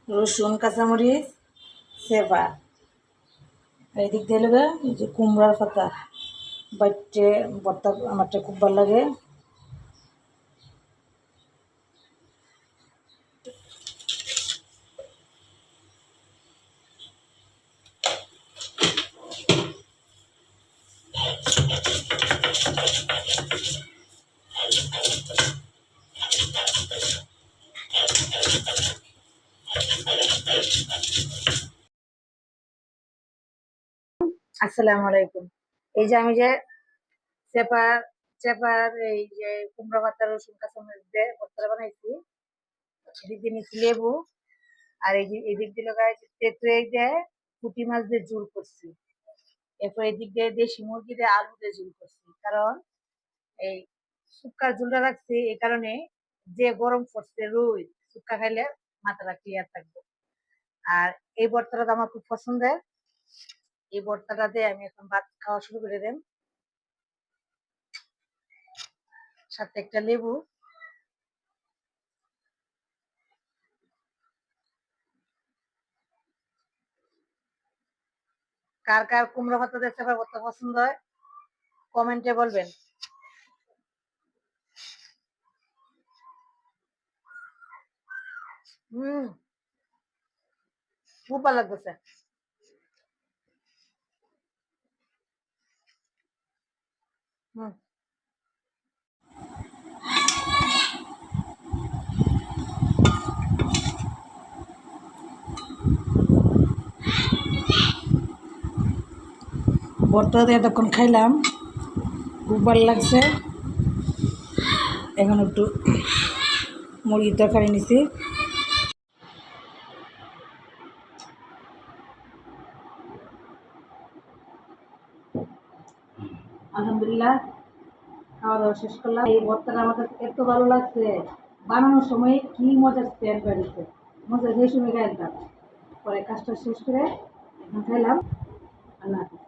রসুন কাঁচামরিচ সেবা এই দিক দিয়ে লেগে এই যে কুমড়ার পাতা বাইটে ভর্তা আমারটা খুব ভালো লাগে। আসসালামু আলাইকুম। এই যে আমি যে চেপার চেপার এই যে কুমড়া পাতা রসুন কাঁচামরিচ দিয়ে ভর্তা বানাইছি, এদিক দিয়ে নিচ্ছি লেবু, আর এই যে এদিক দিয়ে তেঁতুল দিয়ে পুঁটি মাছ দিয়ে ঝোল করছি। এরপর এদিক দিয়ে দেশি মুরগি দিয়ে আলু দিয়ে ঝোল করছি, কারণ এই শুক্কার ঝোলটা রাখছি এই কারণে যে গরম পড়ছে রুই শুক্কা খাইলে মাথাটা ক্লিয়ার থাকবে। আর এই ভর্তাটা তো আমার খুব পছন্দের। এই ভর্তাটা দিয়ে আমি এখন ভাত খাওয়া শুরু করে দেন, সাথে একটা লেবু। কার কার কুমড়ো ভাতা দিয়ে চেপা ভর্তা পছন্দ হয় কমেন্টে বলবেন। হম, খুব ভালো লাগতেছে। হম, ভর্তা দিয়ে এতক্ষণ খাইলাম, খুব ভালো লাগছে। এখন একটু মুরগির তরকারি নিছি। আলহামদুলিল্লাহ, খাওয়া দাওয়া শেষ করলাম। এই ভর্তাটা আমার কাছে এত ভালো লাগছে, বানানোর সময় কি মজার স্ট্যান্ড বাড়িছে, মজা যে সময় গাইতাম। পরে কাজটা শেষ করে এখন খাইলাম। আল্লাহ হাফিজ।